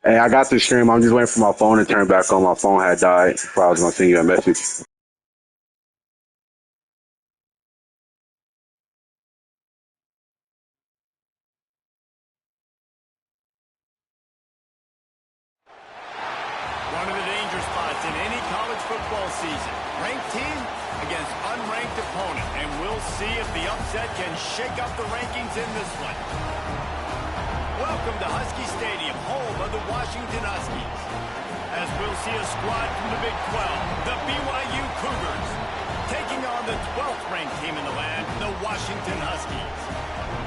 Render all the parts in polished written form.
Hey, I got the stream. I'm just waiting for my phone to turn back on. My phone had died, so I was gonna send you a message. One of the danger spots in any college football season. Ranked team against unranked opponent. And we'll see if the upset can shake up the rankings in this one. Welcome to Husky Stadium, home of the Washington Huskies. As we'll see a squad from the Big 12, the BYU Cougars, taking on the 12th ranked team in the land, the Washington Huskies.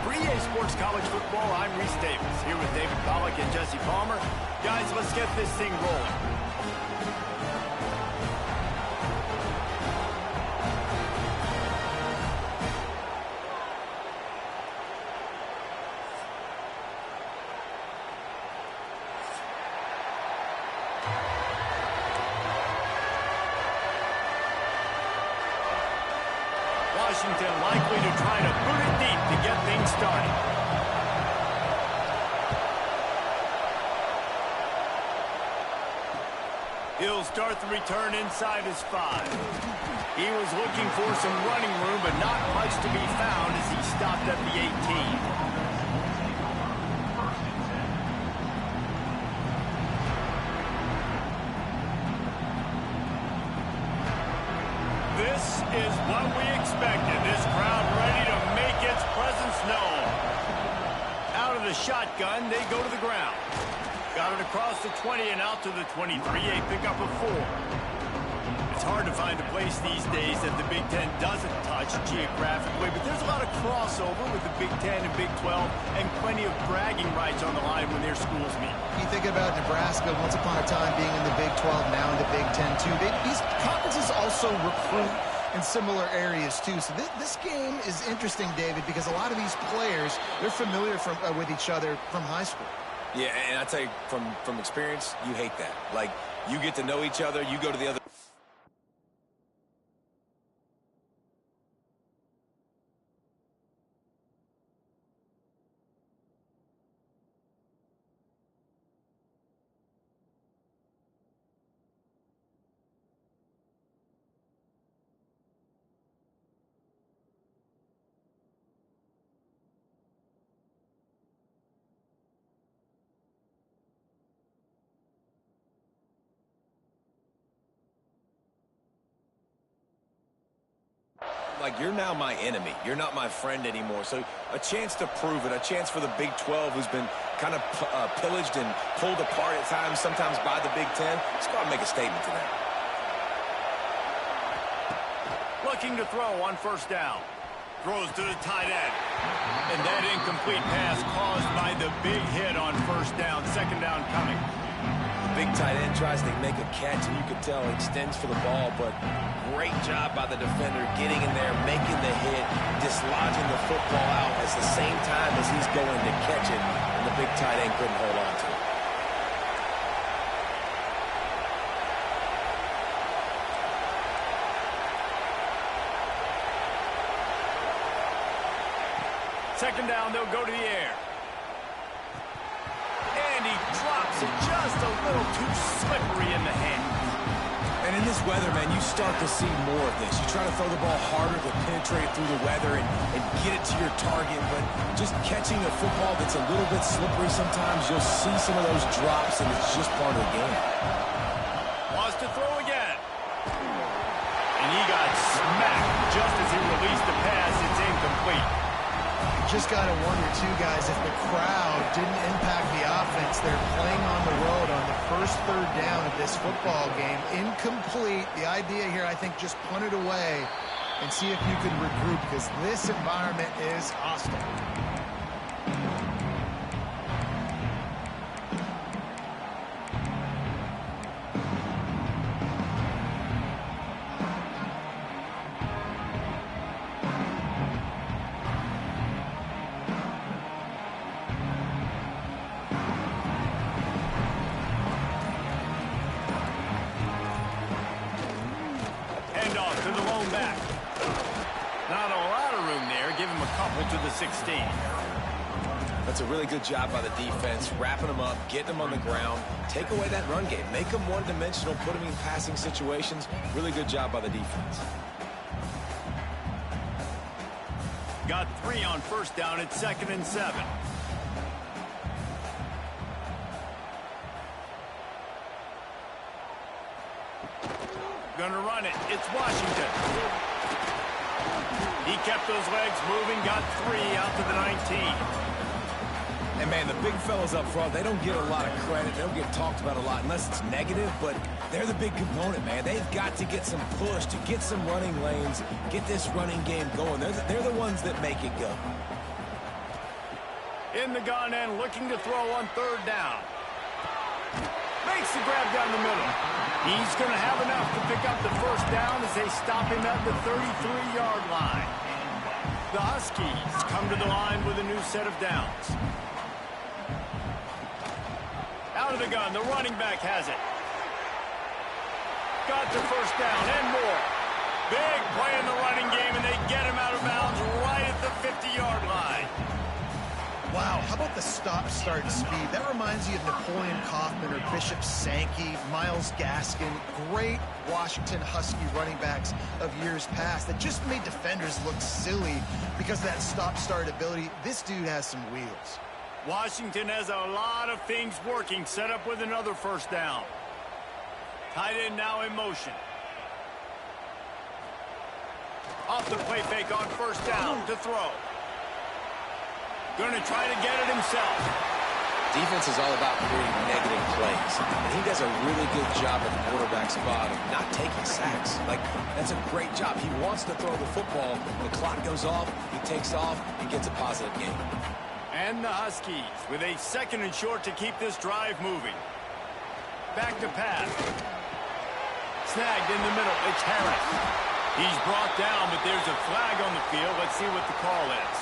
For EA Sports College Football, I'm Reese Davis, here with David Pollack and Jesse Palmer. Guys, let's get this thing rolling. Washington likely to try to boot it deep to get things started. He'll start the return inside his 5. He was looking for some running room, but not much to be found as he stopped at the 18. This is what we expected. This crowd ready to make its presence known. Out of the shotgun, they go to the ground. Got it across the 20 and out to the 23, a pickup of 4. It's hard to find a place these days that the Big Ten doesn't touch geographically, but there's a lot of crossover with the Big Ten and Big 12 and plenty of bragging rights on the line when their schools meet. You think about Nebraska once upon a time being in the Big 12, now in the Big 10 too. These conferences also recruit in similar areas too. So this game is interesting, David, because a lot of these players, they're familiar with each other from high school. Yeah, and I tell you, from experience, you hate that. Like, you get to know each other, you go to the other... Like, you're now my enemy. You're not my friend anymore. So a chance to prove it, a chance for the Big 12, who's been kind of pillaged and pulled apart at times, sometimes by the Big 10. Let's go out and make a statement today. Looking to throw on first down. Throws to the tight end. And that incomplete pass caused by the big hit on first down. Second down coming. Big tight end tries to make a catch, and you can tell he extends for the ball, but great job by the defender getting in there, making the hit, dislodging the football out at the same time as he's going to catch it, and the big tight end couldn't hold on to it. Second down, they'll go to the air. And he drops it just a little too slippery in the hand. And in this weather, man, you start to see more of this. You try to throw the ball harder to penetrate through the weather and get it to your target, but just catching a football that's a little bit slippery sometimes, you'll see some of those drops, and it's just part of the game. Wants to throw again. And he got smacked just as he released the pass. It's incomplete. Just got to wonder, too, guys, if the crowd didn't impact the offense. They're playing on the road on the first third down of this football game. Incomplete. The idea here, I think, just punt it away and see if you can regroup, because this environment is hostile. To the lone back. Not a lot of room there. Give him a couple to the 16. That's a really good job by the defense, wrapping them up, getting them on the ground, take away that run game, make them one-dimensional, put them in passing situations. Really good job by the defense. Got 3 on first down at 2nd and 7. Gonna run it. It's Washington. He kept those legs moving, got 3 out to the 19. And, man, the big fellas up front, they don't get a lot of credit. They don't get talked about a lot unless it's negative, but they're the big component, man. They've got to get some push, to get some running lanes, get this running game going. They're the ones that make it go. In the gun and looking to throw on 3rd down. Makes the grab down the middle. He's going to have enough to pick up the 1st down as they stop him at the 33-yard line. The Huskies come to the line with a new set of downs. Out of the gun, the running back has it. Got the 1st down and more. Big play in the running game, and they get him out of bounds right at the 50-yard line. Wow, how about the stop-start speed? That reminds you of Napoleon Kaufman or Bishop Sankey, Myles Gaskin, great Washington Husky running backs of years past that just made defenders look silly because of that stop-start ability. This dude has some wheels. Washington has a lot of things working, set up with another 1st down. Tight end now in motion. Off the play fake on 1st down to throw. Going to try to get it himself. Defense is all about creating negative plays, and he does a really good job at the quarterback spot of not taking sacks. Like, that's a great job. He wants to throw the football. The clock goes off, he takes off, and gets a positive game. And the Huskies with a 2nd and short to keep this drive moving. Back to pass. Snagged in the middle. It's Harris. He's brought down, but there's a flag on the field. Let's see what the call is.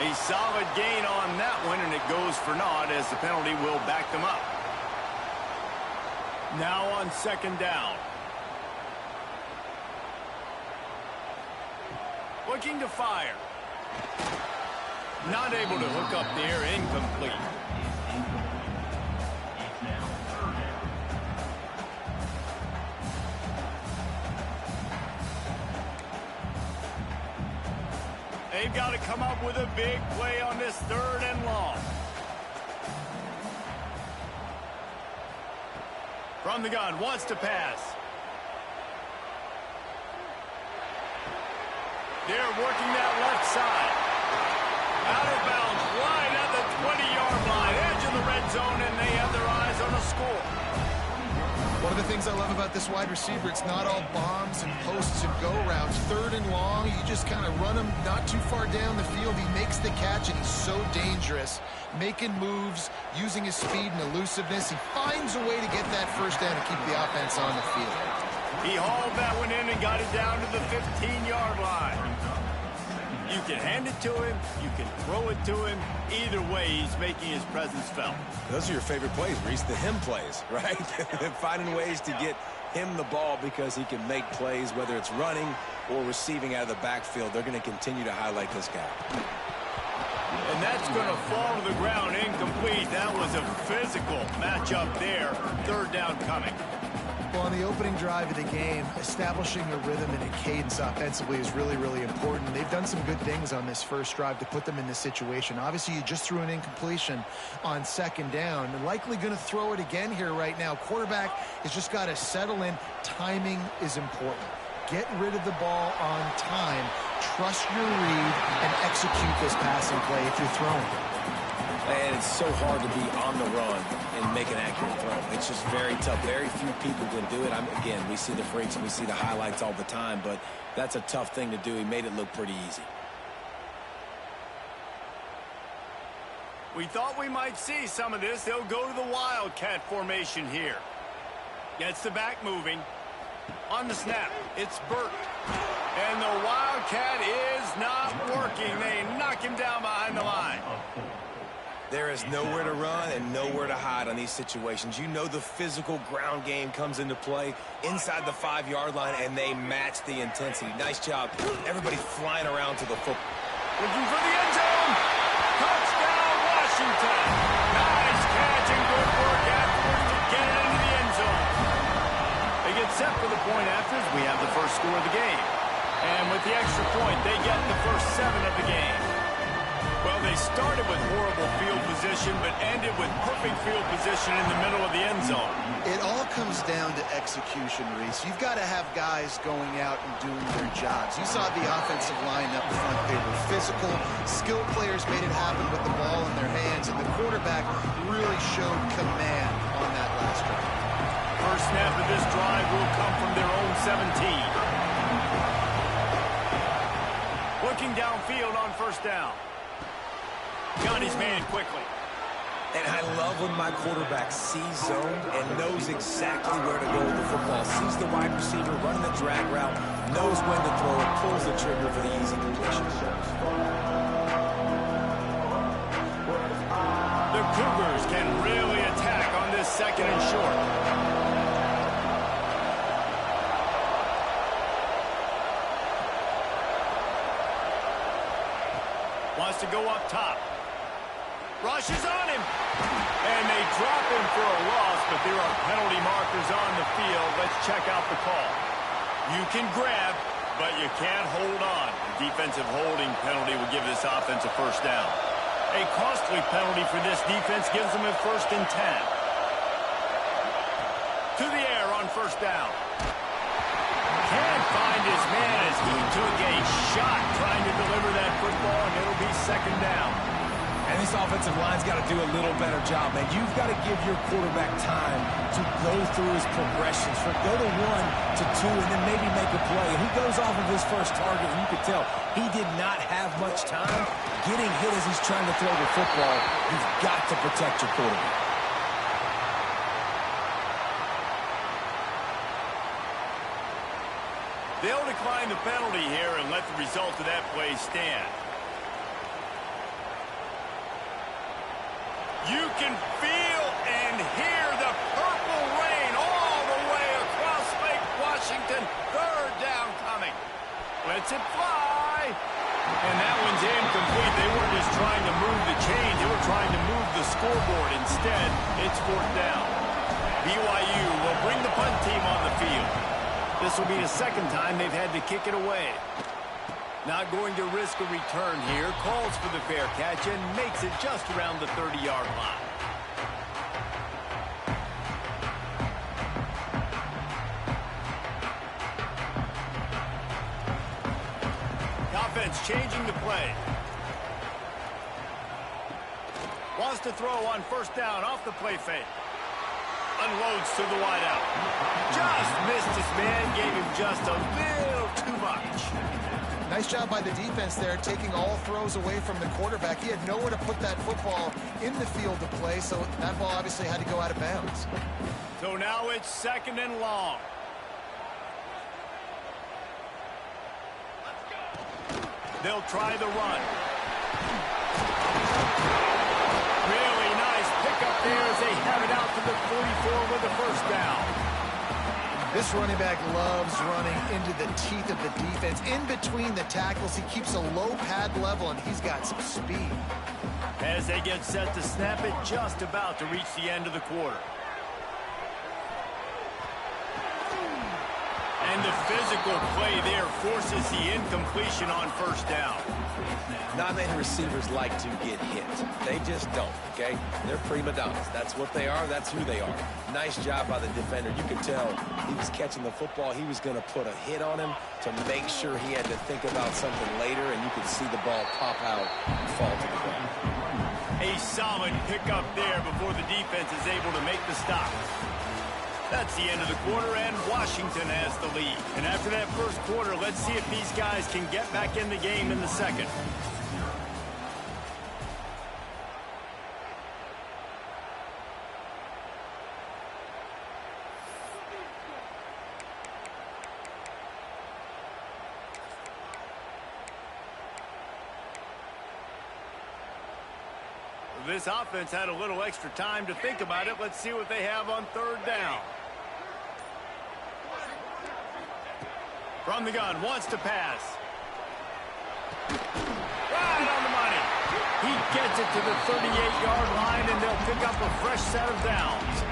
A solid gain on that one, and it goes for naught as the penalty will back them up. Now on 2nd down. Looking to fire. Not able to hook up there, incomplete. They've got to come up with a big play on this 3rd and long. From the gun, wants to pass. They're working that left side. Out of bounds, right at the 20-yard line, edge of the red zone, and they have their eyes on a score. One of the things I love about this wide receiver, it's not all bombs and posts and go routes. 3rd and long, you just kind of run him not too far down the field. He makes the catch, and he's so dangerous, making moves, using his speed and elusiveness. He finds a way to get that 1st down and keep the offense on the field. He hauled that one in and got it down to the 15-yard line. You can hand it to him, you can throw it to him. Either way, he's making his presence felt. Those are your favorite plays, Reese, the him plays, right? Finding ways to get him the ball because he can make plays, whether it's running or receiving out of the backfield. They're going to continue to highlight this guy. And that's going to fall to the ground incomplete. That was a physical matchup there. 3rd down coming. Well, on the opening drive of the game, establishing a rhythm and a cadence offensively is really, really important. They've done some good things on this 1st drive to put them in this situation. Obviously, you just threw an incompletion on 2nd down. They're likely going to throw it again here right now. Quarterback has just got to settle in. Timing is important. Get rid of the ball on time. Trust your read and execute this passing play if you're throwing. And it's so hard to be on the run and make an accurate throw. It's just very tough. Very few people can do it. Again, we see the freaks and we see the highlights all the time, but that's a tough thing to do. He made it look pretty easy. We thought we might see some of this. They'll go to the Wildcat formation here. Gets the back moving. On the snap, it's Burt. And the Wildcat is not working. They knock him down behind the line. There is nowhere to run and nowhere to hide on these situations. You know the physical ground game comes into play inside the 5-yard line, and they match the intensity. Nice job. Everybody flying around to the football. Looking for the end zone. Touchdown! set for the point afters. We have the first score of the game. And with the extra point, they get the first 7 of the game. Well, they started with horrible field position, but ended with perfect field position in the middle of the end zone. It all comes down to execution, Reese. You've got to have guys going out and doing their jobs. You saw the offensive line up front. They were physical. Skilled players made it happen with the ball in their hands, and the quarterback really showed command on that last drive. First snap of this drive will come from their own 17. Looking downfield on first down. Got his man quickly. And I love when my quarterback sees zone and knows exactly where to go with the football. Sees the wide receiver running the drag route, knows when to throw it, pulls the trigger for the easy completion. The Cougars can really attack on this second and short. Wants to go up top. Rushes on him. And they drop him for a loss, but there are penalty markers on the field. Let's check out the call. You can grab, but you can't hold on. The defensive holding penalty will give this offense a first down. A costly penalty for this defense gives them a 1st and 10. To the air on first down. Can't find his man as he took a shot trying to deliver that football, and it'll be 2nd down. And this offensive line's got to do a little better job, man. You've got to give your quarterback time to go through his progressions. Go to 1 to 2 and then maybe make a play. And he goes off of his first target, and you could tell he did not have much time getting hit as he's trying to throw the football. You've got to protect your quarterback. They'll decline the penalty here and let the result of that play stand. You can feel and hear the purple rain all the way across Lake Washington. 3rd down coming. Lets it fly. And that one's incomplete. They weren't just trying to move the chain. They were trying to move the scoreboard. Instead, it's 4th down. BYU will bring the punt team on the field. This will be the 2nd time they've had to kick it away. Not going to risk a return here. Calls for the fair catch and makes it just around the 30-yard line. Offense changing the play. Wants to throw on first down off the play fake. Unloads to the wideout. Just missed his man. Gave him just a little too much. Nice job by the defense there, taking all throws away from the quarterback. He had nowhere to put that football in the field to play, so that ball obviously had to go out of bounds. So now it's 2nd and long. They'll try the run. Really nice pickup there as they have it out to the 44 with the first down. This running back loves running into the teeth of the defense. In between the tackles, he keeps a low pad level, and he's got some speed. As they get set to snap it, just about to reach the end of the quarter. And the physical play there forces the incompletion on first down. Not many receivers like to get hit. They just don't, okay? They're prima donnas. That's what they are. That's who they are. Nice job by the defender. You could tell he was catching the football. He was going to put a hit on him to make sure he had to think about something later, and you could see the ball pop out and fall to the ground. A solid pickup there before the defense is able to make the stop. That's the end of the quarter, and Washington has the lead. And after that first quarter, let's see if these guys can get back in the game in the second. This offense had a little extra time to think about it. Let's see what they have on 3rd down. From the gun, wants to pass. Right on the money. He gets it to the 38-yard line, and they'll pick up a fresh set of downs.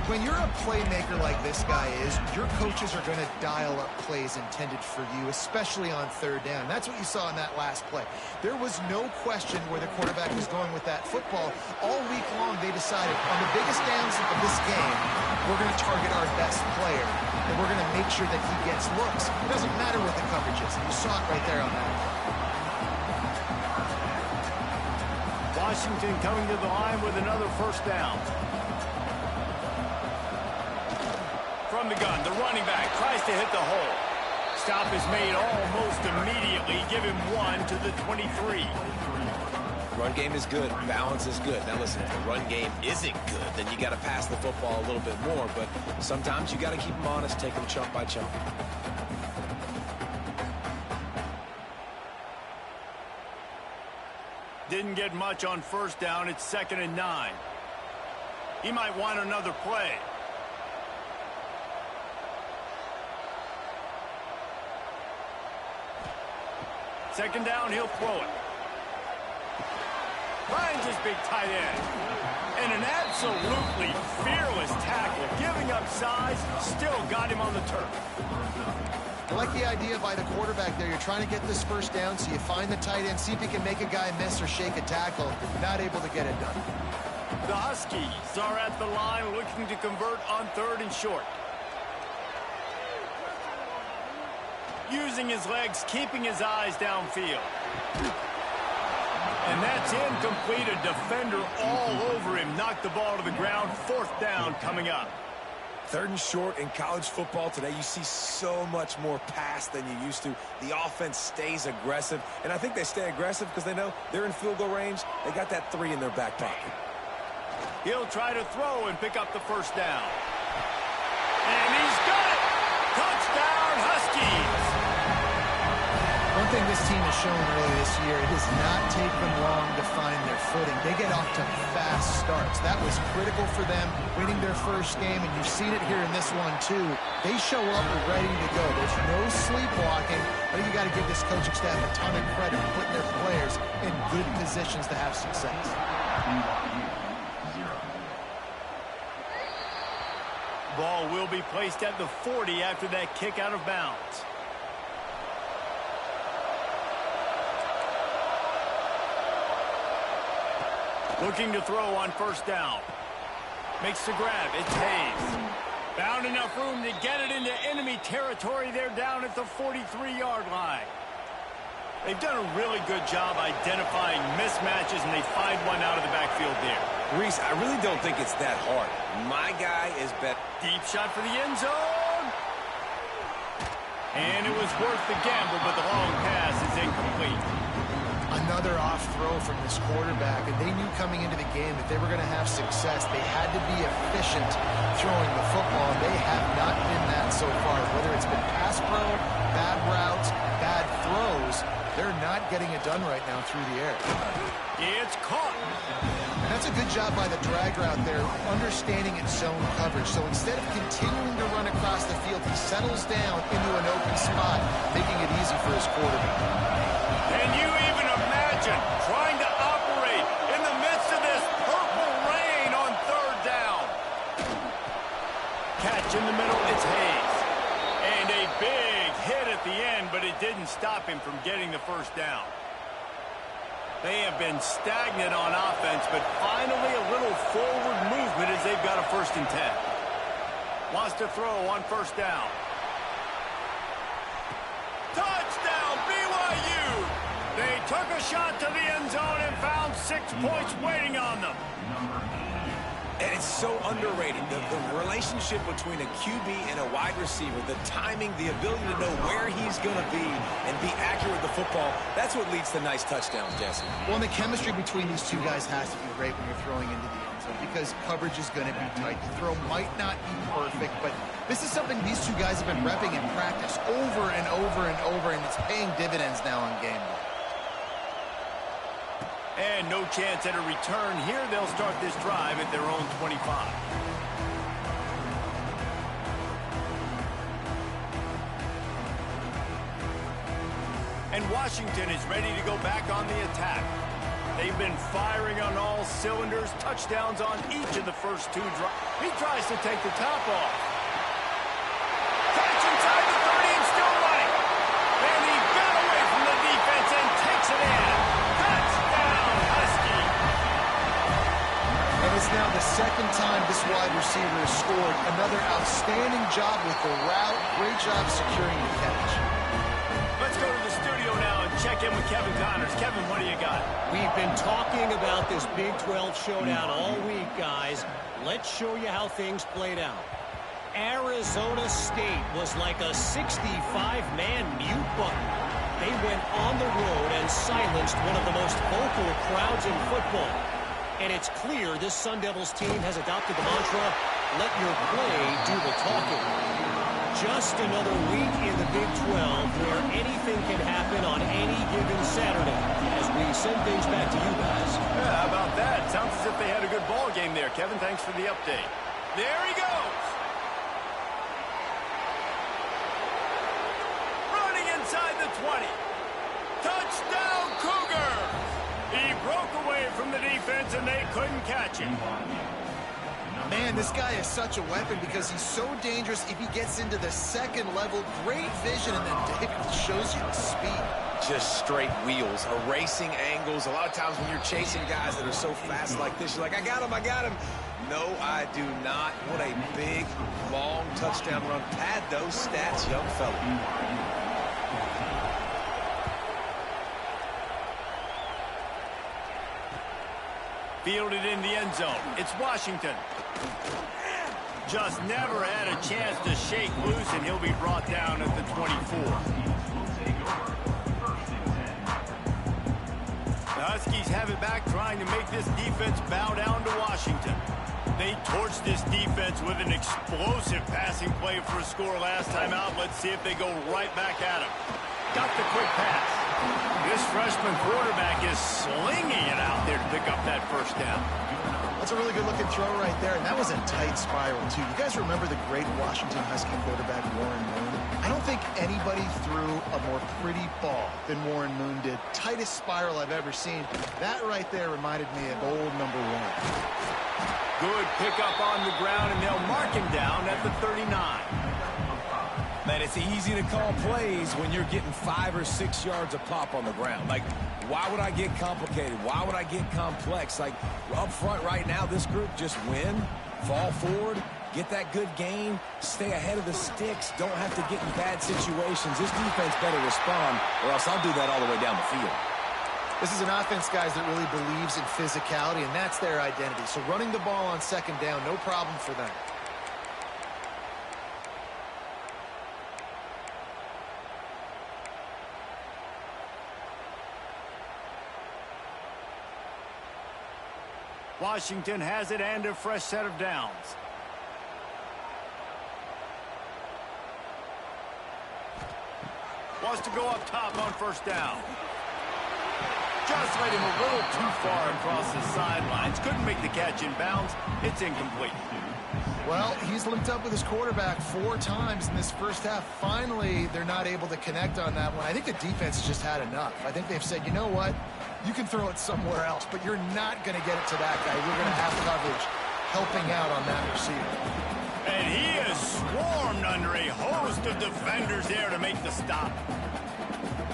When you're a playmaker like this guy is, your coaches are going to dial up plays intended for you, especially on third down. That's what you saw in that last play. There was no question where the quarterback was going with that football. All week long, they decided on the biggest downs of this game, we're going to target our best player, and we're going to make sure that he gets looks. It doesn't matter what the coverage is. You saw it right there on that. Washington coming to the line with another first down. From the gun, the running back tries to hit the hole. Stop is made almost immediately. Give him 1 to the 23. Run game is good. Balance is good. Now listen, if the run game isn't good, then you got to pass the football a little bit more. But sometimes you got to keep them honest, take them chunk by chunk. Didn't get much on first down. It's 2nd and 9. He might want another play. Second down, he'll throw it. Finds his big tight end. And an absolutely fearless tackle. Giving up size, still got him on the turf. I like the idea by the quarterback there. You're trying to get this first down, so you find the tight end, see if you can make a guy miss or shake a tackle. Not able to get it done. The Huskies are at the line looking to convert on 3rd and short. Using his legs, keeping his eyes downfield. And that's incomplete. A defender all over him. Knocked the ball to the ground. 4th down coming up. 3rd and short in college football today, you see so much more pass than you used to. The offense stays aggressive, and I think they stay aggressive because they know they're in field goal range. They got that 3 in their back pocket. He'll try to throw and pick up the first down. And he's got it! Touchdown, Huskies! One thing this team has shown early this year, it does not take them long to find their footing. They get off to fast starts. That was critical for them, winning their first game, and you've seen it here in this one, too. They show up ready to go. There's no sleepwalking. I think you got to give this coaching staff a ton of credit for putting their players in good positions to have success. Ball will be placed at the 40 after that kick out of bounds. Looking to throw on first down. Makes the grab. It's Hayes. Found enough room to get it into enemy territory. They're down at the 43-yard line. They've done a really good job identifying mismatches, and they find one out of the backfield there. Reese, I really don't think it's that hard. My guy is better. Deep shot for the end zone. And it was worth the gamble, but the long pass is incomplete. Another off throw from this quarterback, and they knew coming into the game that they were going to have success. They had to be efficient throwing the football, and they have not been that so far. Whether it's been pass pro, bad routes, bad throws, they're not getting it done right now through the air. It's caught. And that's a good job by the drag route there, understanding its zone coverage. So instead of continuing to run across the field, he settles down into an open spot, making it easy for his quarterback. Can you even imagine trying to operate in the midst of this purple rain on 3rd down? Catch in the middle, it's Hayes. And a big hit at the end, but it didn't stop him from getting the first down. They have been stagnant on offense, but finally a little forward movement as they've got a 1st and 10. Wants to throw on first down. Touchdown, BYU! They took a shot to the end zone and found 6 points waiting on them. And it's so underrated. The relationship between a QB and a wide receiver, the timing, the ability to know where he's going to be and be accurate with the football, that's what leads to nice touchdowns, Jesse. Well, and the chemistry between these two guys has to be great when you're throwing into the end zone because coverage is going to be tight. The throw might not be perfect, but this is something these two guys have been repping in practice over and over and over, and it's paying dividends now on game day. And no chance at a return here. They'll start this drive at their own 25. And Washington is ready to go back on the attack. They've been firing on all cylinders, touchdowns on each of the first 2 drives. He tries to take the top off. Catch inside the 30 and still running. And he got away from the defense and takes it in. Touchdown, Husky. And it's now the second time this wide receiver has scored. Another outstanding job with the route. Great job securing the catch. Let's go to the studio now and check in with Kevin Connors. Kevin, what do you got? We've been talking about this Big 12 showdown all week, guys. Let's show you how things played out. Arizona State was like a 65-man mute button. They went on the road and silenced one of the most vocal crowds in football. And it's clear this Sun Devils team has adopted the mantra, let your play do the talking. Just another week in the Big 12 where anything can happen on any given Saturday. As we send things back to you guys. Yeah, how about that? Sounds as if they had a good ball game there. Kevin, thanks for the update. There he goes. Running inside the 20. Touchdown, Cougars! He broke away from the defense and they couldn't catch him. Man, this guy is such a weapon because he's so dangerous if he gets into the second level. Great vision, and then David shows you the speed. Just straight wheels, erasing angles. A lot of times when you're chasing guys that are so fast like this, you're like, I got him, I got him. No, I do not. What a big, long touchdown run. Pad those stats, young fella. Fielded in the end zone. It's Washington. Just never had a chance to shake loose, and he'll be brought down at the 24. The Huskies have it back, trying to make this defense bow down to Washington. They torched this defense with an explosive passing play for a score last time out. Let's see if they go right back at him. Got the quick pass. This freshman quarterback is slinging it out there to pick up that first down. That's a really good-looking throw right there, and that was a tight spiral, too. You guys remember the great Washington Husky quarterback, Warren Moon? I don't think anybody threw a more pretty ball than Warren Moon did. Tightest spiral I've ever seen. That right there reminded me of old number 1. Good pickup on the ground, and they'll mark him down at the 39. Man, it's easy to call plays when you're getting 5 or 6 yards a pop on the ground. Like, why would I get complicated? Why would I get complex? Like, up front right now, this group just win, fall forward, get that good gain, stay ahead of the sticks, don't have to get in bad situations. This defense better respond, or else I'll do that all the way down the field. This is an offense, guys, that really believes in physicality, and that's their identity. So running the ball on second down, no problem for them. Washington has it and a fresh set of downs. Wants to go up top on first down. Just led him a little too far across the sidelines. Couldn't make the catch in bounds. It's incomplete. Well, he's linked up with his quarterback 4 times in this first half. Finally, they're not able to connect on that one. I think the defense just had enough. I think they've said, you know what? You can throw it somewhere else, but you're not going to get it to that guy. We're going to have coverage helping out on that receiver. And he is swarmed under a host of defenders there to make the stop.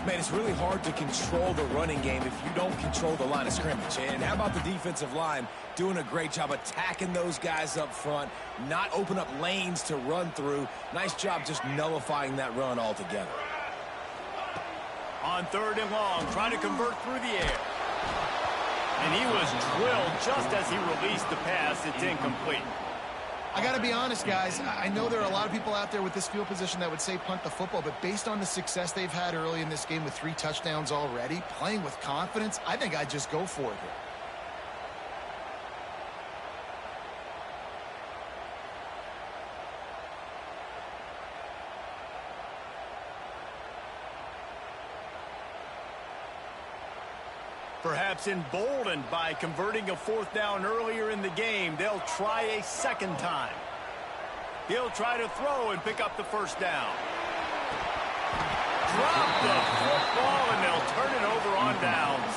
Man, it's really hard to control the running game if you don't control the line of scrimmage. And how about the defensive line doing a great job attacking those guys up front, not open up lanes to run through. Nice job just nullifying that run altogether. On third and long, trying to convert through the air. And he was drilled just as he released the pass. It's incomplete. I got to be honest, guys. I know there are a lot of people out there with this field position that would say punt the football, but based on the success they've had early in this game with 3 touchdowns already, playing with confidence, I think I'd just go for it here. Perhaps emboldened by converting a 4th down earlier in the game, they'll try a second time. He'll try to throw and pick up the first down. Drop the football, and they'll turn it over on downs.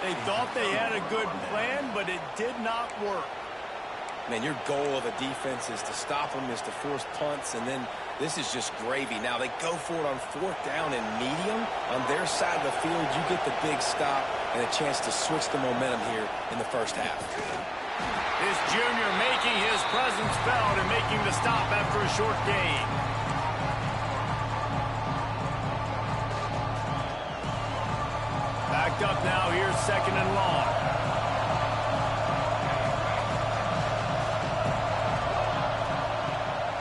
They thought they had a good plan, but it did not work. Man, your goal of a defense is to stop them, is to force punts, and then this is just gravy. Now they go for it on 4th down and medium. On their side of the field, you get the big stop and a chance to switch the momentum here in the first half. This junior making his presence felt and making the stop after a short gain. Backed up now, here's 2nd and long.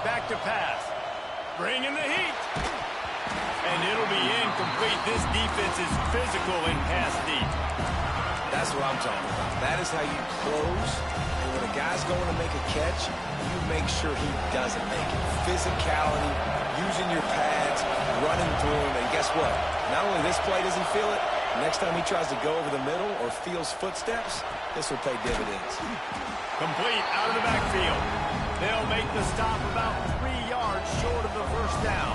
Back to pass. Bringing the heat. And it'll be incomplete. This defense is physical in pass deep. That's what I'm talking about. That is how you close. And when a guy's going to make a catch, you make sure he doesn't make it. Physicality, using your pads, running through him. And guess what? Not only this play does he feel it, next time he tries to go over the middle or feels footsteps, this will pay dividends. Complete out of the backfield. They'll make the stop about 3 yards short of the first down.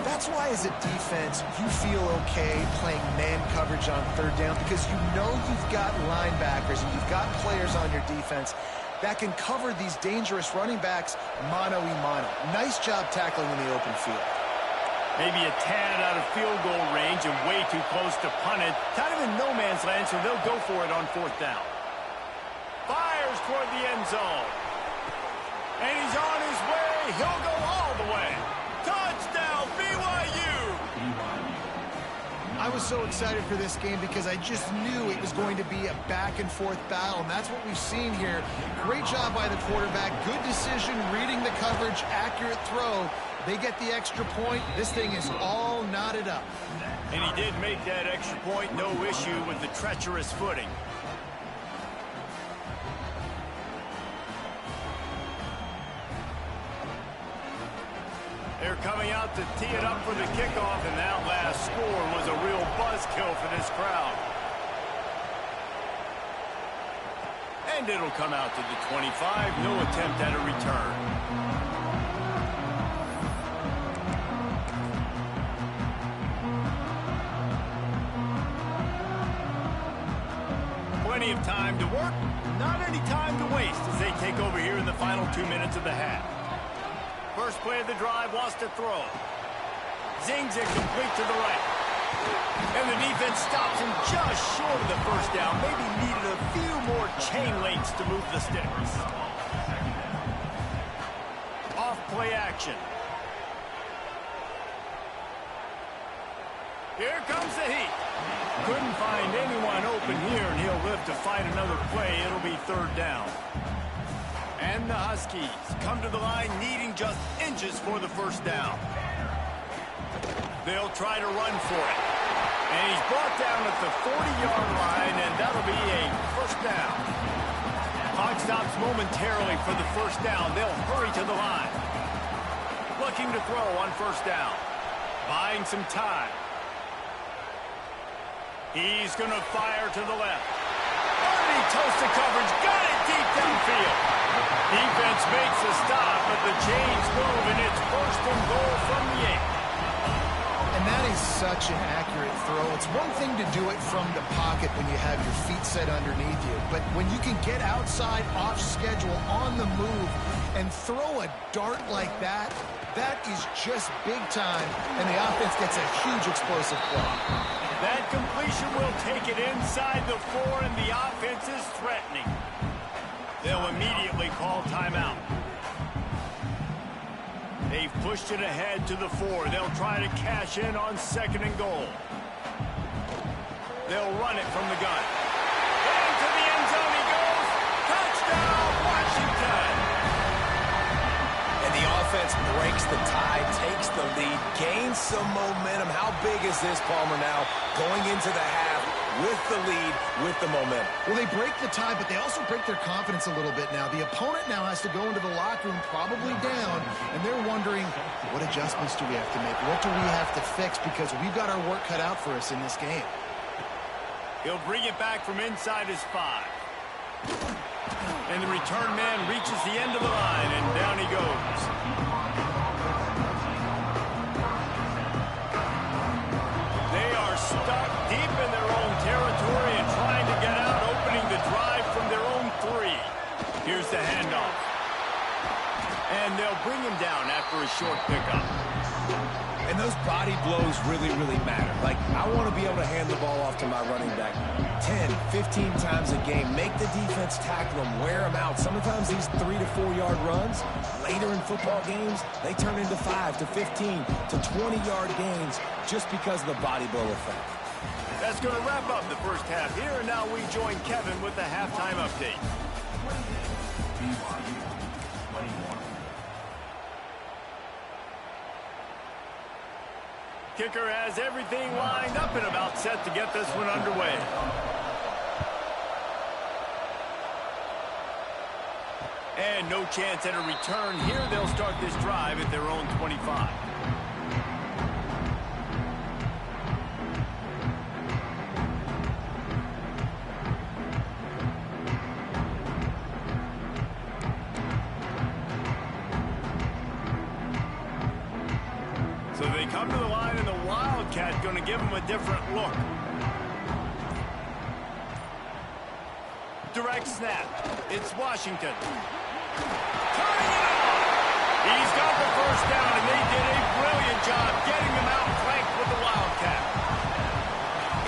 That's why as a defense, you feel okay playing man coverage on 3rd down because you know you've got linebackers and you've got players on your defense that can cover these dangerous running backs mano-a-mano. Nice job tackling in the open field. Maybe a tad out of field goal range and way too close to punt it. Kind of in no man's land, so they'll go for it on 4th down. Fires toward the end zone. And he's on his way. He'll go all the way. Touchdown, BYU! I was so excited for this game because I just knew it was going to be a back-and-forth battle, and that's what we've seen here. Great job by the quarterback. Good decision, reading the coverage, accurate throw. They get the extra point. This thing is all knotted up. And he did make that extra point. No issue with the treacherous footing. They're coming out to tee it up for the kickoff, and that last score was a real buzzkill for this crowd. And it'll come out to the 25. No attempt at a return. Plenty of time to work, not any time to waste as they take over here in the final 2 minutes of the half. First play of the drive, wants to throw. Zings it complete to the right. And the defense stops him just short of the first down. Maybe needed a few more chain links to move the sticks. Off play action. Here comes the heat. Couldn't find anyone open here, and he'll live to fight another play. It'll be 3rd down. And the Huskies come to the line needing just inches for the first down. They'll try to run for it. And he's brought down at the 40-yard line, and that'll be a first down. Clock stops momentarily for the first down. They'll hurry to the line. Looking to throw on first down. Buying some time. He's going to fire to the left. Underneath toasted coverage. Got it deep downfield. Defense makes a stop, but the chains move, and it's 1st and goal from the 8. And that is such an accurate throw. It's one thing to do it from the pocket when you have your feet set underneath you, but when you can get outside, off schedule, on the move, and throw a dart like that, that is just big time, and the offense gets a huge explosive play. That completion will take it inside the 4, and the offense is threatening. They'll immediately call timeout. They've pushed it ahead to the 4. They'll try to cash in on 2nd and goal. They'll run it from the gun. Into the end zone he goes. Touchdown, Washington! And the offense breaks the tie, takes the lead, gains some momentum. How big is this, Palmer, now? Going into the half with the lead, with the momentum. Well, they break the tie, but they also break their confidence a little bit now. The opponent now has to go into the locker room probably down, and they're wondering, what adjustments do we have to make? What do we have to fix? Because we've got our work cut out for us in this game. He'll bring it back from inside his 5. And the return man reaches the end of the line, and down he goes. They are stuck deep in their own territory, They'll bring him down after a short pickup. And those body blows really, really matter. Like, I want to be able to hand the ball off to my running back 10, 15 times a game. Make the defense tackle them, wear them out. Sometimes these 3 to 4 yard runs, later in football games, they turn into 5 to 15 to 20-yard gains just because of the body blow effect. That's going to wrap up the first half here, and now we join Kevin with the halftime update. Kicker has everything lined up and about set to get this one underway. And no chance at a return here. They'll start this drive at their own 25. So they come to the line, and the Wildcat going to give them a different look. Direct snap. It's Washington. Turning it on. He's got the first down, and they did a brilliant job getting him out flanked with the Wildcat.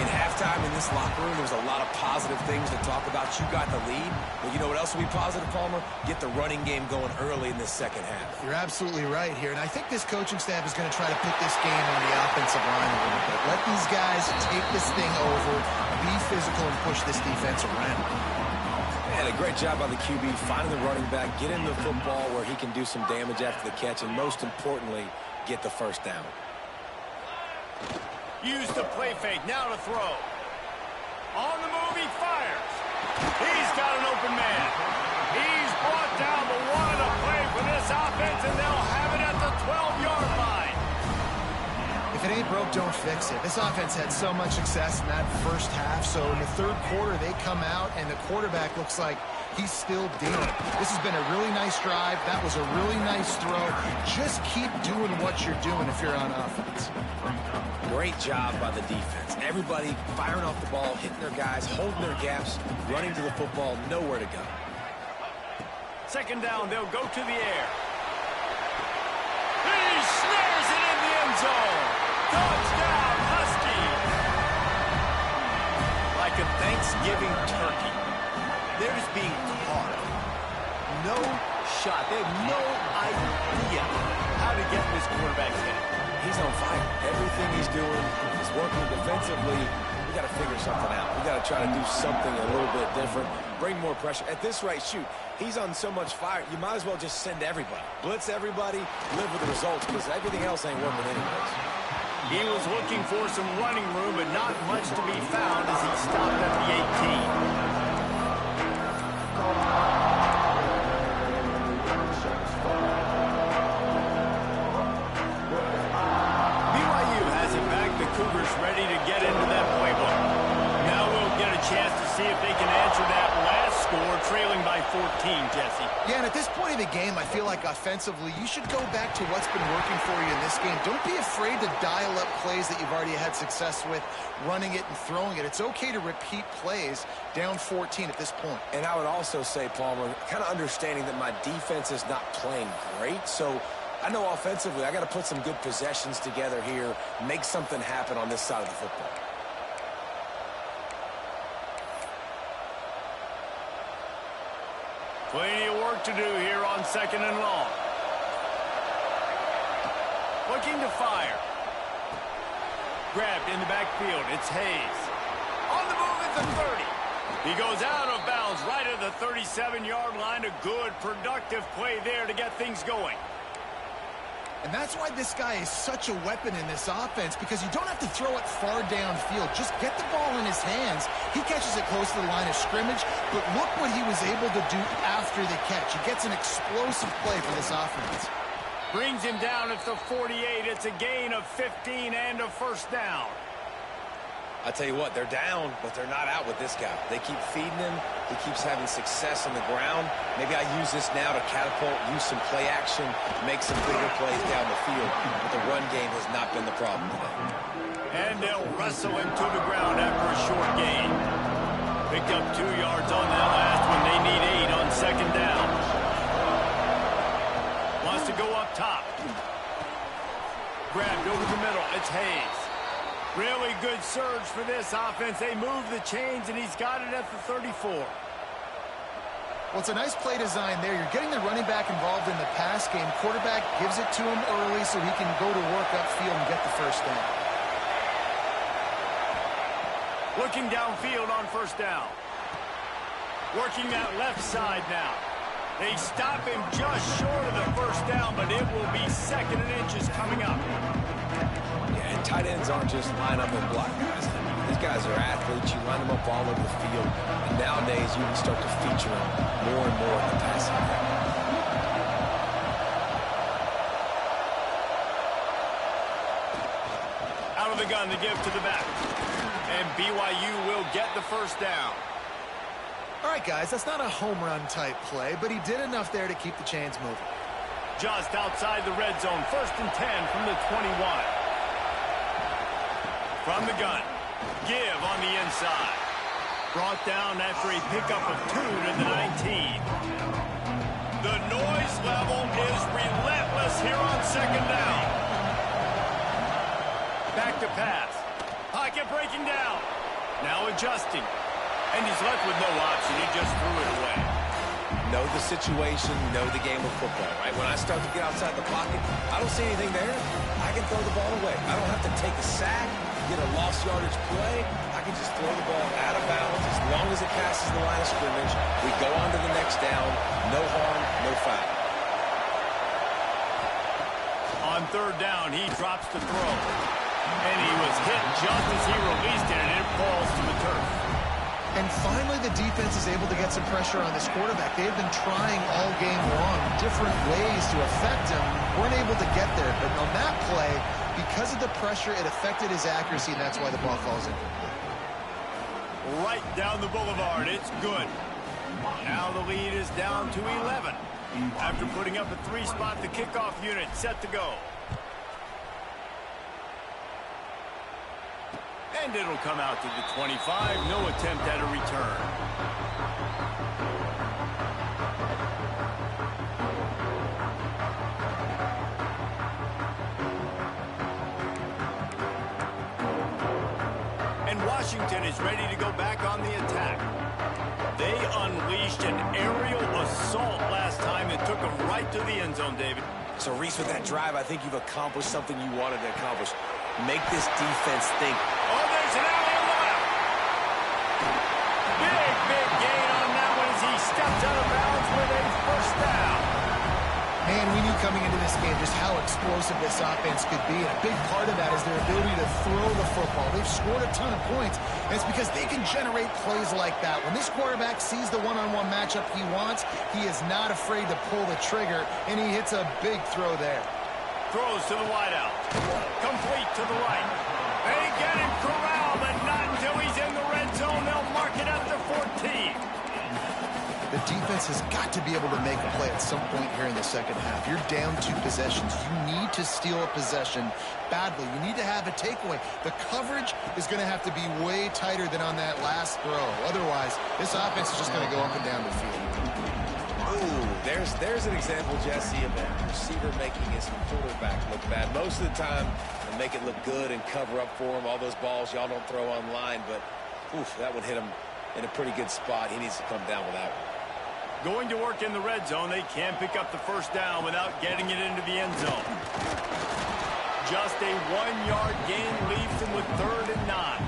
In halftime in this locker room, there was a lot of positive things to talk about. You got the lead. But you know what else will be positive, Palmer? Get the running game going early in this second half. You're absolutely right here. And I think this coaching staff is going to try to put this game on the offensive line a little bit. Let these guys take this thing over, be physical, and push this defense around. And a great job by the QB, finding the running back, get him the football where he can do some damage after the catch, and most importantly, get the first down. Use the play fake, now to throw. On the move, he fires. He's got an open man. He's brought down the one to play for this offense, and they'll have it at the 12-yard line. If it ain't broke, don't fix it. This offense had so much success in that first half, so in the third quarter, they come out, and the quarterback looks like he's still dealing. This has been a really nice drive. That was a really nice throw. Just keep doing what you're doing if you're on offense. Great job by the defense. Everybody firing off the ball, hitting their guys, holding their gaps, running to the football, nowhere to go. Second down, they'll go to the air. He snares it in the end zone. Touchdown, Huskies. Like a Thanksgiving turkey, they're just being carved. No shot. They have no idea how to get in this quarterback's head. He's on fire. Everything he's doing is working defensively. We got to figure something out. We got to try to do something a little bit different, bring more pressure. At this rate, shoot, he's on so much fire, you might as well just send everybody. Blitz everybody, live with the results, because everything else ain't working anyways. He was looking for some running room, but not much to be found as he stopped at the 18. BYU has it back. The Cougars ready to get into that playbook. Now we'll get a chance to see if they can answer that last score, trailing by 14, Jesse. Yeah, and at this point of the game, I feel like offensively, you should go back to what's been working for you in this game. Don't be afraid to dial up plays that you've already had success with, running it and throwing it. It's okay to repeat plays down 14 at this point. And I would also say, Palmer, kind of understanding that my defense is not playing great, so I know offensively I got to put some good possessions together here, make something happen on this side of the football. Plenty of work to do here on second and long. Looking to fire. Grabbed in the backfield. It's Hayes. On the move at the 30. He goes out of bounds right at the 37-yard line. A good, productive play there to get things going. And that's why this guy is such a weapon in this offense, because you don't have to throw it far downfield. Just get the ball in his hands. He catches it close to the line of scrimmage, but look what he was able to do after the catch. He gets an explosive play for this offense. Brings him down at the 48. It's a gain of 15 and a first down. I tell you what, they're down, but they're not out with this guy. They keep feeding him. He keeps having success on the ground. Maybe I use this now to catapult, use some play action, make some bigger plays down the field. But the run game has not been the problem today. And they'll wrestle him to the ground after a short gain. Picked up 2 yards on that last one. They need 8 on second down. Wants has to go up top. Grabbed over the middle. It's Hayes. Really good surge for this offense. They move the chains, and he's got it at the 34. Well, it's a nice play design there. You're getting the running back involved in the pass game. Quarterback gives it to him early so he can go to work upfield and get the first down. Looking downfield on first down. Working that left side now. They stop him just short of the first down, but it will be 2nd and inches coming up. Yeah, and tight ends aren't just line up and block guys. These guys are athletes. You line them up all over the field. And nowadays, you can start to feature them more and more in the passing game. Out of the gun to give to the back. And BYU will get the first down. All right, guys, that's not a home run type play, but he did enough there to keep the chains moving. Just outside the red zone. 1st and 10 from the 21. From the gun. Give on the inside. Brought down after a pickup of 2 to the 19. The noise level is relentless here on 2nd down. Back to pass. Pocket breaking down. Now adjusting. And he's left with no option. He just threw it away. Know the situation, know the game of football, right? When I start to get outside the pocket, I don't see anything there. I can throw the ball away. I don't have to take a sack, get a lost yardage play. I can just throw the ball out of bounds as long as it passes the line of scrimmage. We go on to the next down. No harm, no foul. On 3rd down, he drops the throw. And he was hit just as he released it, and it falls to the turf. And finally, the defense is able to get some pressure on this quarterback. They've been trying all game long different ways to affect him. Weren't able to get there. But on that play, because of the pressure, it affected his accuracy, and that's why the ball falls in. Right down the boulevard. It's good. Now the lead is down to 11. After putting up a 3-spot, the kickoff unit set to go. And it'll come out to the 25. No attempt at a return. And Washington is ready to go back on the attack. They unleashed an aerial assault last time that took them right to the end zone, David. So, Reese, with that drive, I think you've accomplished something you wanted to accomplish. Make this defense think. Oh, there's an alley on the left. Big gain on that one as he stepped out of bounds with a first down. Man, we knew coming into this game just how explosive this offense could be, and a big part of that is their ability to throw the football. They've scored a ton of points, and it's because they can generate plays like that. When this quarterback sees the one-on-one matchup he wants, he is not afraid to pull the trigger, and he hits a big throw there. Throws to the wideout. Complete to the right. They get him corralled, but not until he's in the red zone. They'll mark it at the 14. The defense has got to be able to make a play at some point here in the second half. You're down 2 possessions. You need to steal a possession badly. You need to have a takeaway. The coverage is going to have to be way tighter than on that last throw. Otherwise, this offense is just going to go up and down the field. Ooh, there's an example, Jesse, of a receiver making his quarterback look bad. Most of the time, they make it look good and cover up for him. All those balls y'all don't throw online, but oof, that one hit him in a pretty good spot. He needs to come down with that one. Going to work in the red zone. They can't pick up the first down without getting it into the end zone. Just a 1-yard gain leaves them with 3rd and 9.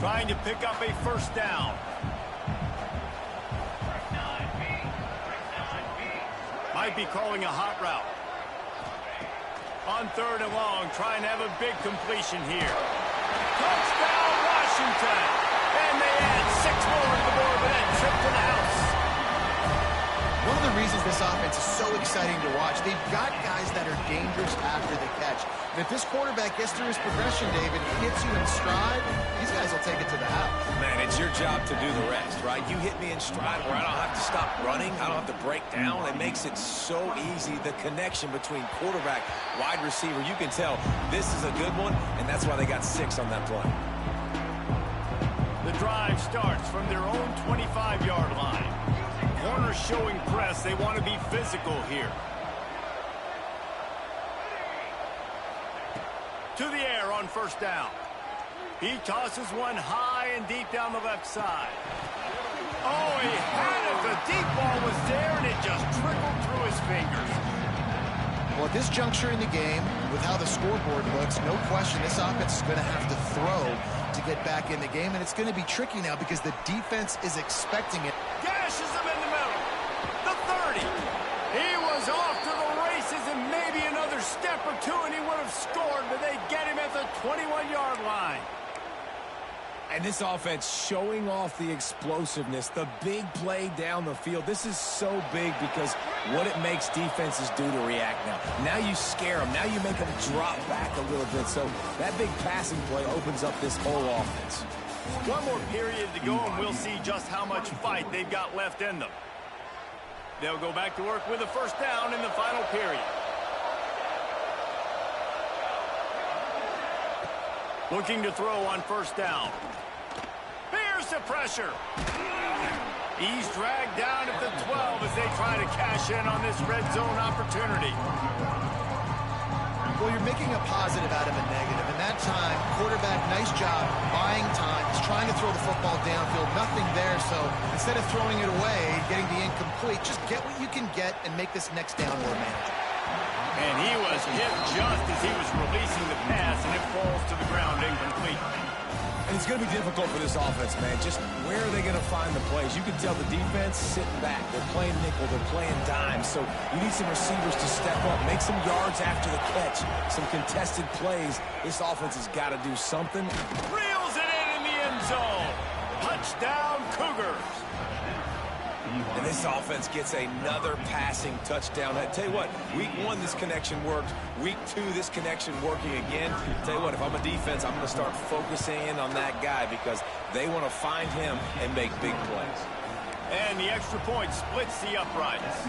Trying to pick up a first down. Might be calling a hot route. On 3rd and long, trying to have a big completion here. Touchdown, Washington! And they add 6 more to the board with that trip to the house. One of the reasons this offense is so exciting to watch, they've got guys that are dangerous after the catch. And if this quarterback gets through his progression, David, hits you in stride, these guys will take it to the house. Man, it's your job to do the rest, right? You hit me in stride where I don't have to stop running. I don't have to break down. It makes it so easy. The connection between quarterback, wide receiver, you can tell this is a good one, and that's why they got 6 on that play. The drive starts from their own 25-yard line. Corners showing press. They want to be physical here. To the air on first down. He tosses one high and deep down the left side. Oh, he had it. The deep ball was there, and it just trickled through his fingers. Well, at this juncture in the game, with how the scoreboard looks, no question this offense is going to have to throw to get back in the game, and it's going to be tricky now because the defense is expecting it. Gashes him in the middle. The 30. He was off to the races, and maybe another step or two, and he would have scored, but they get him at the 21-yard line. And this offense showing off the explosiveness, the big play down the field. This is so big because what it makes defenses do to react now. Now you scare them. Now you make them drop back a little bit. So that big passing play opens up this whole offense. One more period to go, and we'll see just how much fight they've got left in them. They'll go back to work with a first down in the final period. Looking to throw on first down. Here's the pressure. He's dragged down at the 12 as they try to cash in on this red zone opportunity. Well, you're making a positive out of a negative. And that time, quarterback, nice job, buying time. He's trying to throw the football downfield. Nothing there, so instead of throwing it away, getting the incomplete, just get what you can get and make this next down more manageable. And he was hit just as he was releasing the pass, and it falls to the ground incomplete. And it's going to be difficult for this offense, man. Just where are they going to find the plays? You can tell the defense sitting back. They're playing nickel. They're playing dime. So you need some receivers to step up, make some yards after the catch, some contested plays. This offense has got to do something. Reels it in the end zone. Touchdown, Cougars. And this offense gets another passing touchdown. I tell you what, week 1, this connection worked. Week 2, this connection working again. I tell you what, if I'm a defense, I'm going to start focusing in on that guy because they want to find him and make big plays. And the extra point splits the uprights.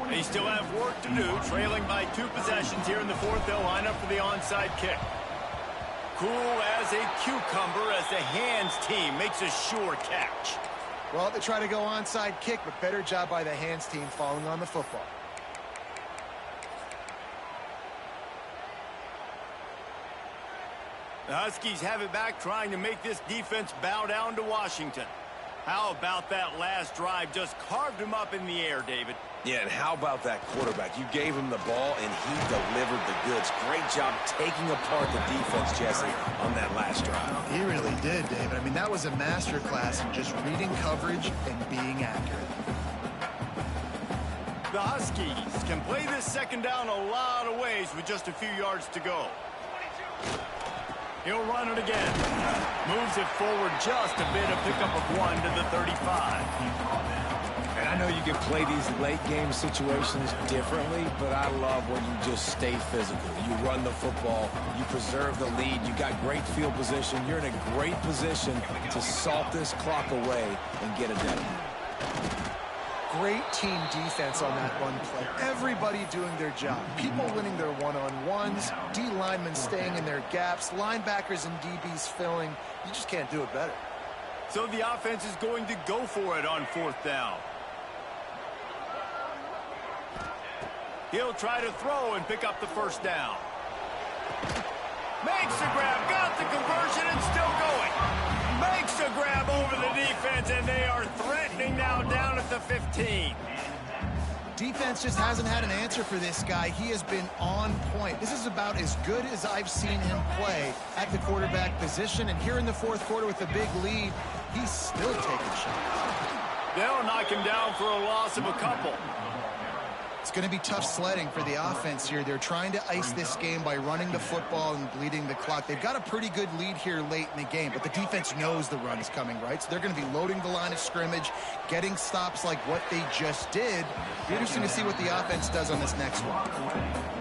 They still have work to do, trailing by 2 possessions here in the 4th. They'll line up for the onside kick. Cool as a cucumber as the hands team makes a sure catch. Well, they try to go onside kick, but better job by the hands team falling on the football. The Huskies have it back, trying to make this defense bow down to Washington. How about that last drive? Just carved him up in the air, David. Yeah, and how about that quarterback? You gave him the ball, and he delivered the goods. Great job taking apart the defense, Jesse, on that last drive. He really did, David. I mean, that was a masterclass in just reading coverage and being accurate. The Huskies can play this second down a lot of ways with just a few yards to go. He'll run it again. Moves it forward just a bit, a pickup of 1 to the 35. And I know you can play these late-game situations differently, but I love when you just stay physical. You run the football. You preserve the lead. You got great field position. You're in a great position to salt this clock away and get a W. Great team defense on that run play. Everybody doing their job. People winning their one-on-ones, D linemen staying in their gaps, linebackers and DBs filling. You just can't do it better. So the offense is going to go for it on 4th down. He'll try to throw and pick up the first down. Makes the grab, got the conversion, and still going. Makes a grab over the defense, and they are threatening now down at the 15. Defense just hasn't had an answer for this guy. He has been on point. This is about as good as I've seen him play at the quarterback position. And here in the 4th quarter with a big lead, he's still taking shots. They'll knock him down for a loss of a couple. It's going to be tough sledding for the offense here. They're trying to ice this game by running the football and bleeding the clock. They've got a pretty good lead here late in the game, but the defense knows the run is coming, right? So they're going to be loading the line of scrimmage, getting stops like what they just did. Be interesting to see what the offense does on this next one.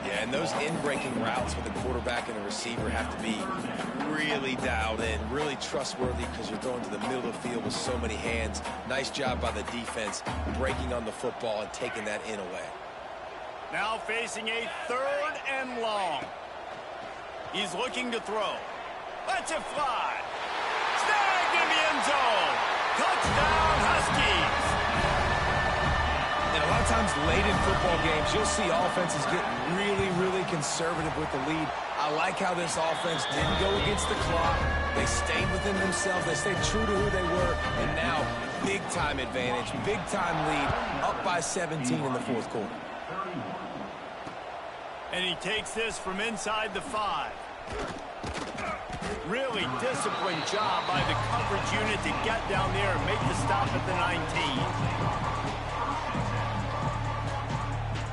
Yeah, and those in-breaking routes with the quarterback and the receiver have to be really dialed in, really trustworthy because you're throwing to the middle of the field with so many hands. Nice job by the defense breaking on the football and taking that in away. Now facing a 3rd and long. He's looking to throw. Lets it fly. Snagged in the end zone. Touchdown, Huskies. And a lot of times late in football games, you'll see offenses get really conservative with the lead. I like how this offense didn't go against the clock. They stayed within themselves. They stayed true to who they were. And now, big-time advantage, big-time lead, up by 17 in the fourth quarter. And he takes this from inside the 5. Really disciplined job by the coverage unit to get down there and make the stop at the 19.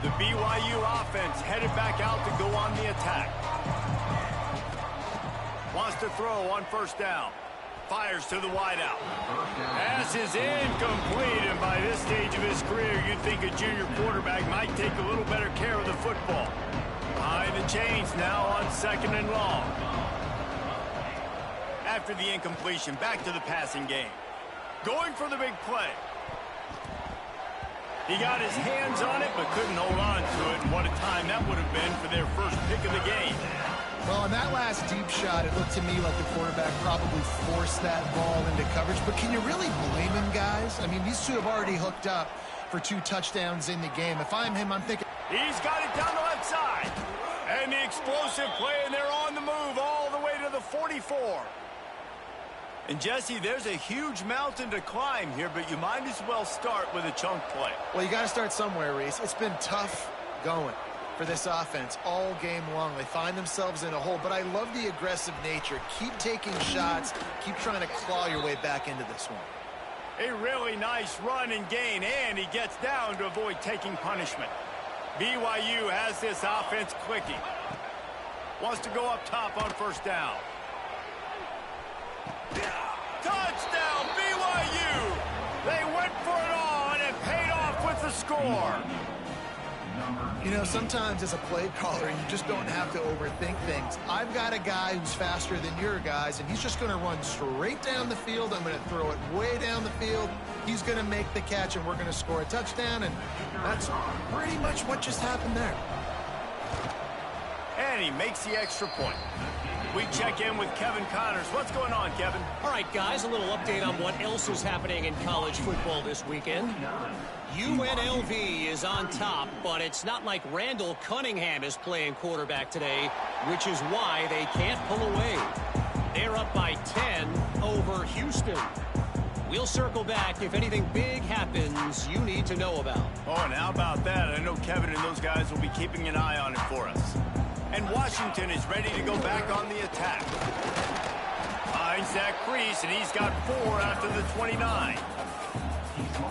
The BYU offense headed back out to go on the attack. Wants to throw on first down. Fires to the wideout. Pass is incomplete, and by this stage of his career, you'd think a junior quarterback might take a little better care of the football. Behind the chains now on second and long. After the incompletion, back to the passing game. Going for the big play. He got his hands on it, but couldn't hold on to it. And what a time that would have been for their first pick of the game. Well, on that last deep shot, it looked to me like the quarterback probably forced that ball into coverage. But can you really blame him, guys? I mean, these two have already hooked up for 2 touchdowns in the game. If I'm him, I'm thinking... He's got it down the left side. And the explosive play, and they're on the move all the way to the 44. And, Jesse, there's a huge mountain to climb here, but you might as well start with a chunk play. Well, you got to start somewhere, Reese. It's been tough going for this offense all game long. They find themselves in a hole, but I love the aggressive nature. Keep taking shots. Keep trying to claw your way back into this one. A really nice run and gain, and he gets down to avoid taking punishment. BYU has this offense clicking. Wants to go up top on first down. Touchdown, BYU! They went for it all, and it paid off with the score. You know, sometimes as a play caller, you just don't have to overthink things. I've got a guy who's faster than your guys, and he's just going to run straight down the field. I'm going to throw it way down the field. He's going to make the catch, and we're going to score a touchdown, and that's pretty much what just happened there. And he makes the extra point. We check in with Kevin Connors. What's going on, Kevin? All right, guys, a little update on what else is happening in college football this weekend. UNLV is on top, but it's not like Randall Cunningham is playing quarterback today, which is why they can't pull away. They're up by 10 over Houston. We'll circle back if anything big happens you need to know about. Oh, and how about that? I know Kevin and those guys will be keeping an eye on it for us. And Washington is ready to go back on the attack. Finds that crease, and he's got 4 after the 29.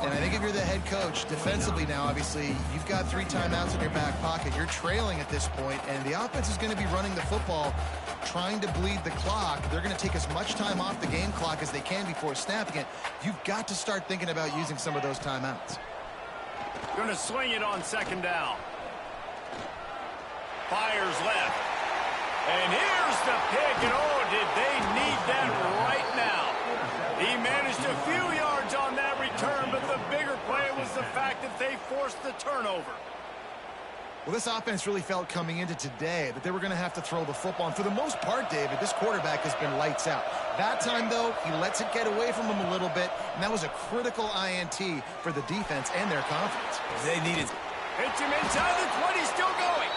And I think if you're the head coach, defensively now, obviously, you've got 3 timeouts in your back pocket. You're trailing at this point, and the offense is going to be running the football, trying to bleed the clock. They're going to take as much time off the game clock as they can before snapping it. You've got to start thinking about using some of those timeouts. Going to swing it on second down. Fires left. And here's the pick, and oh, did they need that right now. He managed a few yards on that return, but the bigger play was the fact that they forced the turnover. Well, this offense really felt coming into today that they were going to have to throw the football. And for the most part, David, this quarterback has been lights out. That time, though, he lets it get away from him a little bit, and that was a critical INT for the defense and their confidence. They needed... Hits him inside the 20, still going.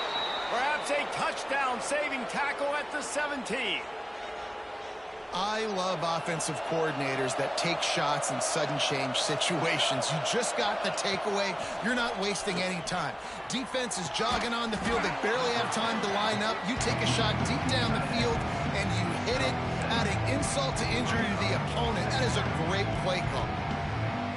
Perhaps a touchdown-saving tackle at the 17. I love offensive coordinators that take shots in sudden change situations. You just got the takeaway. You're not wasting any time. Defense is jogging on the field. They barely have time to line up. You take a shot deep down the field, and you hit it, adding insult to injury to the opponent. That is a great play call.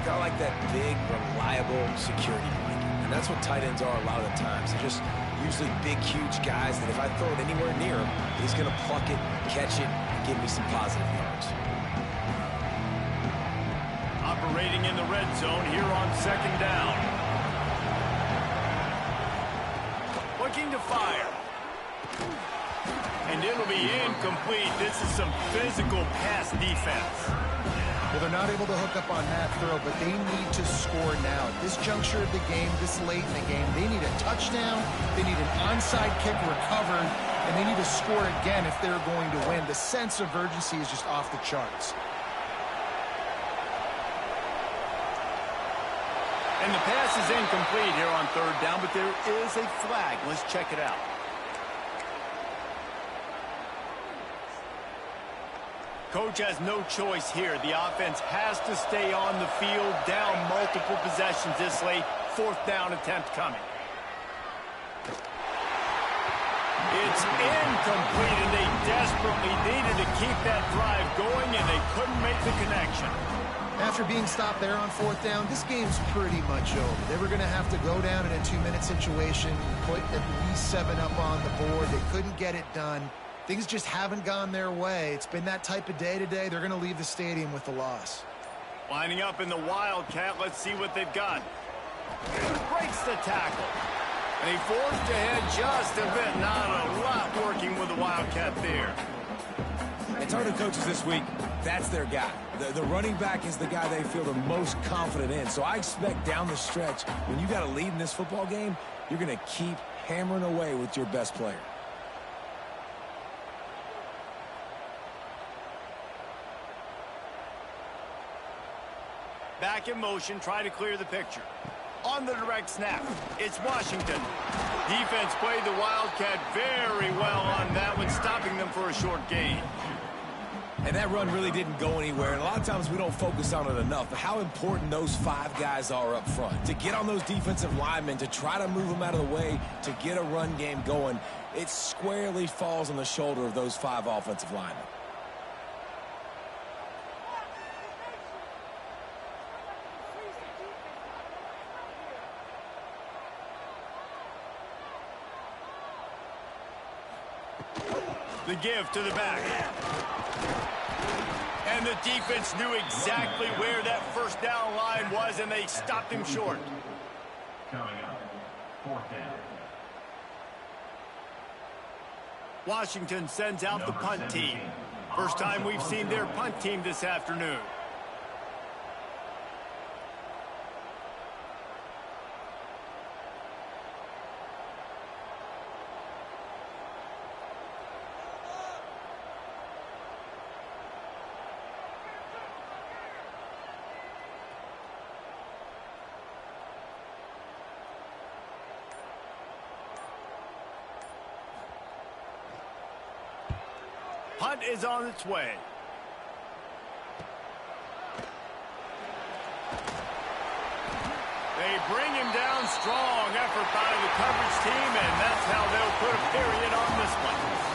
Got like that big, reliable security blanket. And that's what tight ends are a lot of the times. They're just usually big, huge guys that if I throw it anywhere near him, he's going to pluck it, catch it, and give me some positive yards. Operating in the red zone here on second down. Looking to fire. And it'll be incomplete. This is some physical pass defense. Well, they're not able to hook up on that throw, but they need to score now. At this juncture of the game, this late in the game, they need a touchdown. They need an onside kick recovered. and they need to score again if they're going to win. The sense of urgency is just off the charts. And the pass is incomplete here on third down, but there is a flag. Let's check it out. Coach has no choice here. The offense has to stay on the field, down multiple possessions this late. Fourth down attempt coming. It's incomplete, and they desperately needed to keep that drive going, and they couldn't make the connection. After being stopped there on fourth down, this game's pretty much over. They were going to have to go down in a 2-minute situation, put at least 7 up on the board. They couldn't get it done. Things just haven't gone their way. It's been that type of day today. They're going to leave the stadium with the loss. Lining up in the Wildcat. Let's see what they've got. Breaks the tackle. And he forced ahead just a bit. Not a lot working with the Wildcat there. And talking to coaches this week, that's their guy. The running back is the guy they feel the most confident in. So I expect down the stretch, when you got a lead in this football game, you're going to keep hammering away with your best player. Back in motion, try to clear the picture. On the direct snap, it's Washington. Defense played the Wildcat very well on that one, stopping them for a short gain. And that run really didn't go anywhere, and a lot of times we don't focus on it enough, but how important those 5 guys are up front. To get on those defensive linemen, to try to move them out of the way, to get a run game going, it squarely falls on the shoulder of those 5 offensive linemen. The give to the back. And the defense knew exactly where that first down line was, and they stopped him short. Coming up, fourth down. Washington sends out the punt team. First time we've seen their punt team this afternoon. Punt is on its way. They bring him down. Strong effort by the coverage team, and that's how they'll put a period on this one.